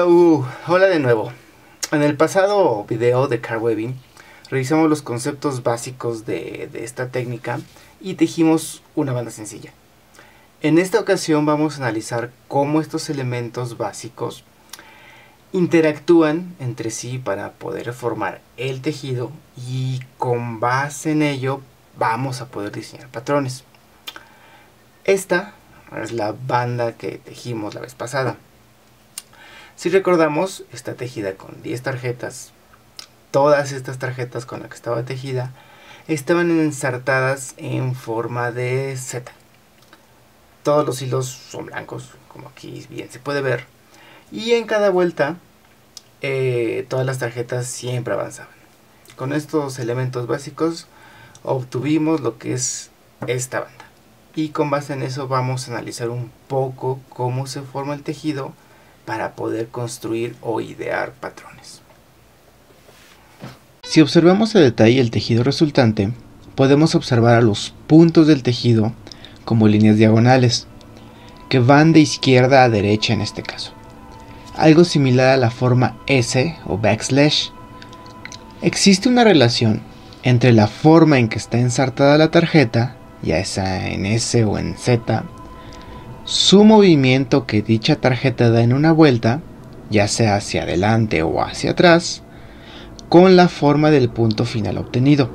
Hola de nuevo. En el pasado video de Car Weaving revisamos los conceptos básicos de esta técnica y tejimos una banda sencilla. En esta ocasión vamos a analizar cómo estos elementos básicos interactúan entre sí para poder formar el tejido, y con base en ello vamos a poder diseñar patrones. Esta es la banda que tejimos la vez pasada. Si recordamos, está tejida con 10 tarjetas. Todas estas tarjetas con las que estaba tejida estaban ensartadas en forma de Z. Todos los hilos son blancos, como aquí bien se puede ver. Y en cada vuelta, todas las tarjetas siempre avanzaban. Con estos elementos básicos obtuvimos lo que es esta banda. Y con base en eso vamos a analizar un poco cómo se forma el tejido para poder construir o idear patrones. Si observamos a detalle el tejido resultante, podemos observar a los puntos del tejido como líneas diagonales, que van de izquierda a derecha en este caso. Algo similar a la forma S o backslash. Existe una relación entre la forma en que está ensartada la tarjeta, ya sea en S o en Z, su movimiento que dicha tarjeta da en una vuelta, ya sea hacia adelante o hacia atrás, con la forma del punto final obtenido,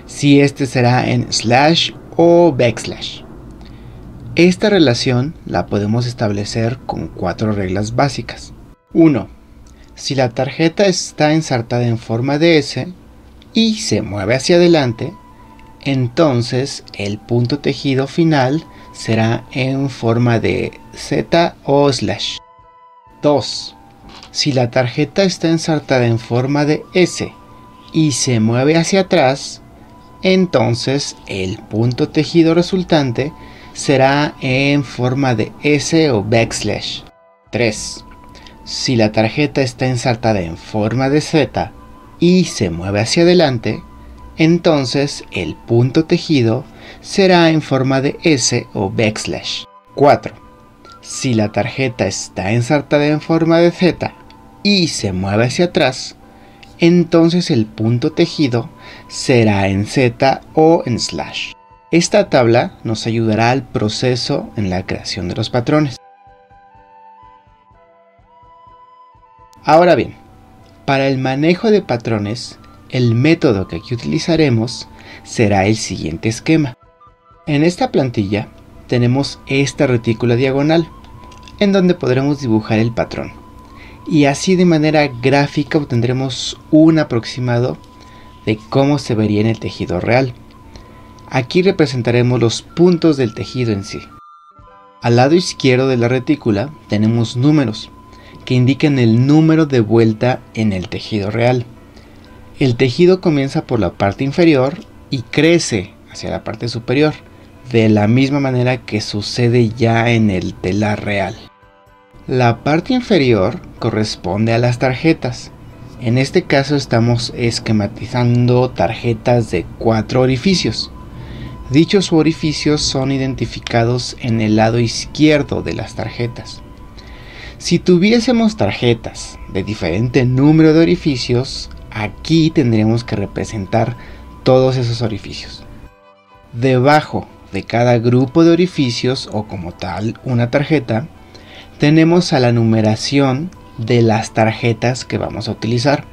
si este será en slash o backslash. Esta relación la podemos establecer con 4 reglas básicas. 1. Si la tarjeta está ensartada en forma de S y se mueve hacia adelante, entonces el punto tejido final será en forma de Z o slash. 2. Si la tarjeta está ensartada en forma de S y se mueve hacia atrás, entonces el punto tejido resultante será en forma de S o backslash. 3. Si la tarjeta está ensartada en forma de Z y se mueve hacia adelante, entonces el punto tejido será en forma de S o backslash. 4. Si la tarjeta está ensartada en forma de Z y se mueve hacia atrás, entonces el punto tejido será en Z o en slash. Esta tabla nos ayudará al proceso en la creación de los patrones. Ahora bien, para el manejo de patrones, el método que aquí utilizaremos será el siguiente esquema. En esta plantilla tenemos esta retícula diagonal, en donde podremos dibujar el patrón. Y así de manera gráfica obtendremos un aproximado de cómo se vería en el tejido real. Aquí representaremos los puntos del tejido en sí. Al lado izquierdo de la retícula tenemos números, que indican el número de vuelta en el tejido real. El tejido comienza por la parte inferior y crece hacia la parte superior, de la misma manera que sucede ya en el telar real. La parte inferior corresponde a las tarjetas. En este caso estamos esquematizando tarjetas de 4 orificios. Dichos orificios son identificados en el lado izquierdo de las tarjetas. Si tuviésemos tarjetas de diferente número de orificios, aquí tendríamos que representar todos esos orificios. Debajo de cada grupo de orificios, o como tal una tarjeta, tenemos a la numeración de las tarjetas que vamos a utilizar.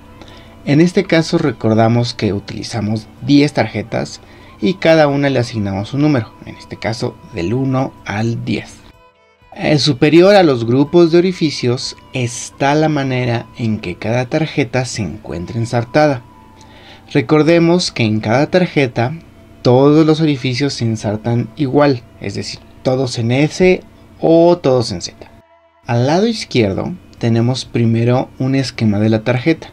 En este caso recordamos que utilizamos 10 tarjetas y cada una le asignamos un número, en este caso del 1 al 10. Superior a los grupos de orificios está la manera en que cada tarjeta se encuentra ensartada. Recordemos que en cada tarjeta todos los orificios se ensartan igual, es decir, todos en S o todos en Z. Al lado izquierdo tenemos primero un esquema de la tarjeta,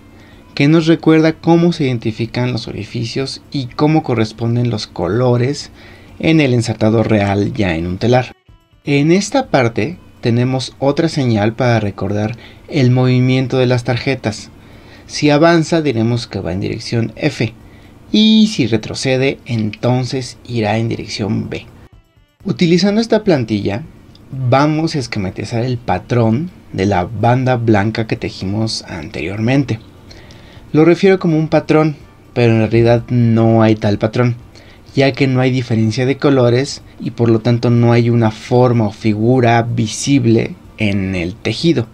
que nos recuerda cómo se identifican los orificios y cómo corresponden los colores en el ensartado real ya en un telar. En esta parte tenemos otra señal para recordar el movimiento de las tarjetas. Si avanza diremos que va en dirección F, y si retrocede entonces irá en dirección B. Utilizando esta plantilla vamos a esquematizar el patrón de la banda blanca que tejimos anteriormente. Lo refiero como un patrón, pero en realidad no hay tal patrón, ya que no hay diferencia de colores y por lo tanto no hay una forma o figura visible en el tejido.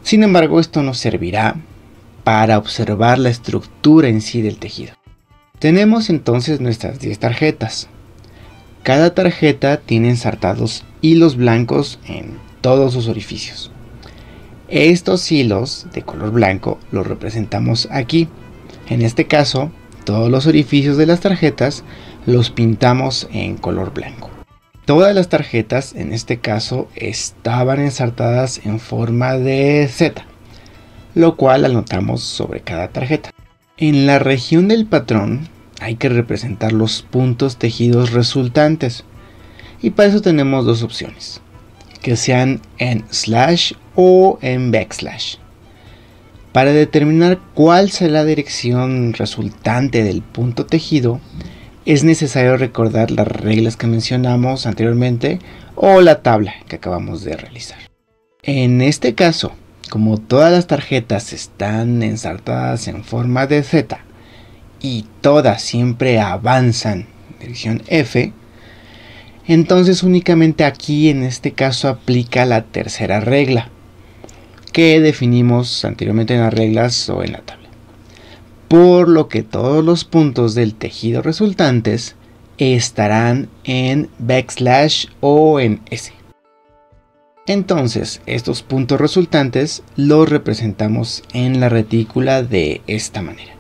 Sin embargo, esto nos servirá para observar la estructura en sí del tejido. Tenemos entonces nuestras 10 tarjetas. Cada tarjeta tiene ensartados hilos blancos en todos sus orificios. Estos hilos de color blanco los representamos aquí. En este caso, todos los orificios de las tarjetas los pintamos en color blanco. Todas las tarjetas en este caso estaban ensartadas en forma de Z, lo cual anotamos sobre cada tarjeta. En la región del patrón hay que representar los puntos tejidos resultantes y para eso tenemos dos opciones, que sean en slash o en backslash. Para determinar cuál será la dirección resultante del punto tejido, es necesario recordar las reglas que mencionamos anteriormente o la tabla que acabamos de realizar. En este caso, como todas las tarjetas están ensartadas en forma de Z y todas siempre avanzan en dirección F, entonces únicamente aquí en este caso aplica la tercera regla que definimos anteriormente en las reglas o en la tabla. Por lo que todos los puntos del tejido resultantes estarán en backslash o en S. Entonces, estos puntos resultantes los representamos en la retícula de esta manera.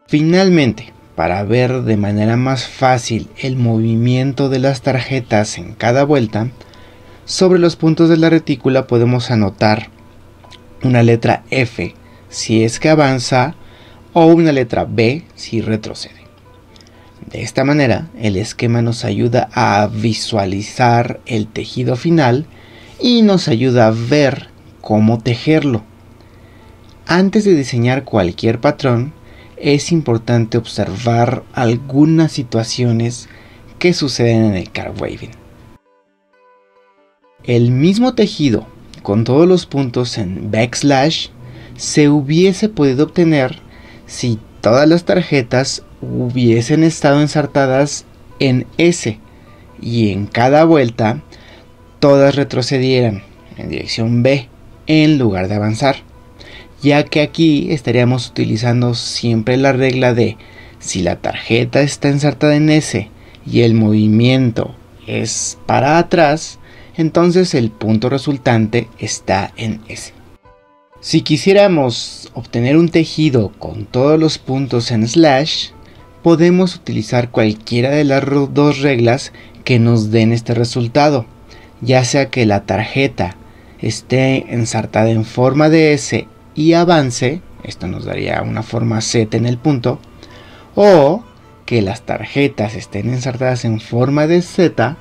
Finalmente, para ver de manera más fácil el movimiento de las tarjetas en cada vuelta, sobre los puntos de la retícula podemos anotar una letra F si es que avanza o una letra B si retrocede. De esta manera, el esquema nos ayuda a visualizar el tejido final y nos ayuda a ver cómo tejerlo. Antes de diseñar cualquier patrón, es importante observar algunas situaciones que suceden en el card waving. El mismo tejido con todos los puntos en backslash se hubiese podido obtener si todas las tarjetas hubiesen estado ensartadas en S y en cada vuelta todas retrocedieran en dirección B en lugar de avanzar, ya que aquí estaríamos utilizando siempre la regla de si la tarjeta está ensartada en S y el movimiento es para atrás, entonces el punto resultante está en S. Si quisiéramos obtener un tejido con todos los puntos en slash, podemos utilizar cualquiera de las dos reglas que nos den este resultado, ya sea que la tarjeta esté ensartada en forma de S y avance, esto nos daría una forma Z en el punto, o que las tarjetas estén ensartadas en forma de Z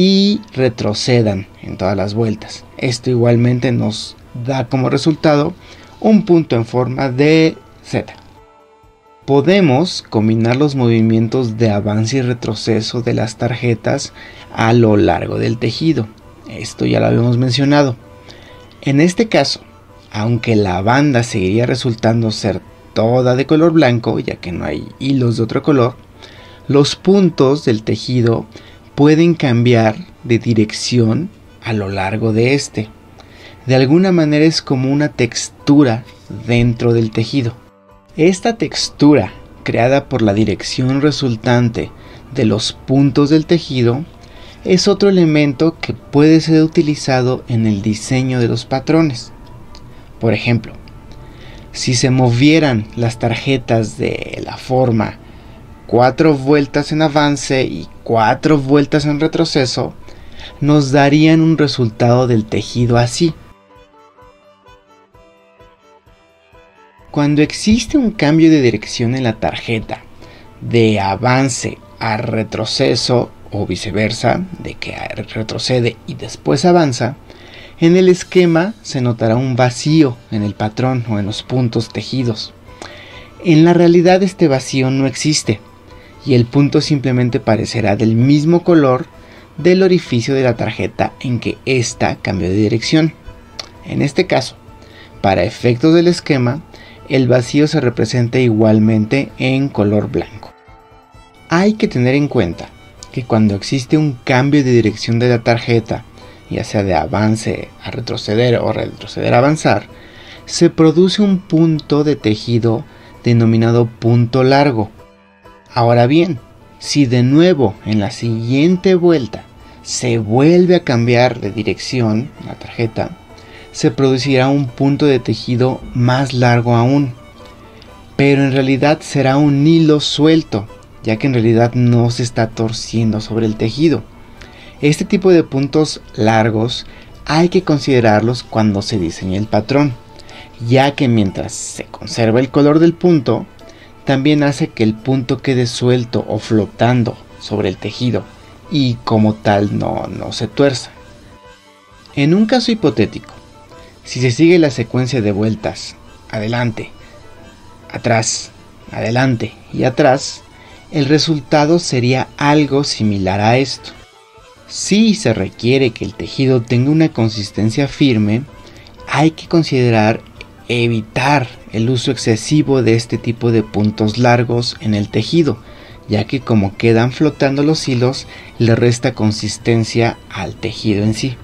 y retrocedan en todas las vueltas. Esto igualmente nos da como resultado un punto en forma de Z. Podemos combinar los movimientos de avance y retroceso de las tarjetas a lo largo del tejido. Esto ya lo habíamos mencionado. En este caso, aunque la banda seguiría resultando ser toda de color blanco, ya que no hay hilos de otro color, los puntos del tejido pueden cambiar de dirección a lo largo de este. De alguna manera es como una textura dentro del tejido. Esta textura, creada por la dirección resultante de los puntos del tejido, es otro elemento que puede ser utilizado en el diseño de los patrones. Por ejemplo, si se movieran las tarjetas de la forma 4 vueltas en avance y 4 vueltas en retroceso, nos darían un resultado del tejido así. Cuando existe un cambio de dirección en la tarjeta, de avance a retroceso o viceversa, de que retrocede y después avanza, en el esquema se notará un vacío en el patrón o en los puntos tejidos. En la realidad este vacío no existe y el punto simplemente parecerá del mismo color del orificio de la tarjeta en que ésta cambió de dirección. En este caso, para efectos del esquema, el vacío se representa igualmente en color blanco. Hay que tener en cuenta que cuando existe un cambio de dirección de la tarjeta, ya sea de avance a retroceder o retroceder a avanzar, se produce un punto de tejido denominado punto largo. Ahora bien, si de nuevo en la siguiente vuelta se vuelve a cambiar de dirección la tarjeta, se producirá un punto de tejido más largo aún, pero en realidad será un hilo suelto, ya que en realidad no se está torciendo sobre el tejido. Este tipo de puntos largos hay que considerarlos cuando se diseña el patrón, ya que mientras se conserva el color del punto, también hace que el punto quede suelto o flotando sobre el tejido y como tal no se tuerza. En un caso hipotético, si se sigue la secuencia de vueltas adelante, atrás, adelante y atrás, el resultado sería algo similar a esto. Si se requiere que el tejido tenga una consistencia firme, hay que considerar evitar el uso excesivo de este tipo de puntos largos en el tejido, ya que como quedan flotando los hilos, le resta consistencia al tejido en sí.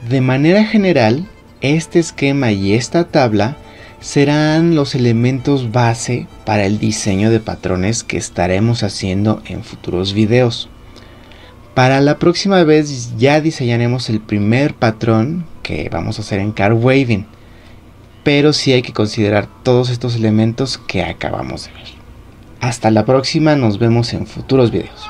De manera general, este esquema y esta tabla serán los elementos base para el diseño de patrones que estaremos haciendo en futuros videos. Para la próxima vez ya diseñaremos el primer patrón que vamos a hacer en Card Waving, pero sí hay que considerar todos estos elementos que acabamos de ver. Hasta la próxima, nos vemos en futuros videos.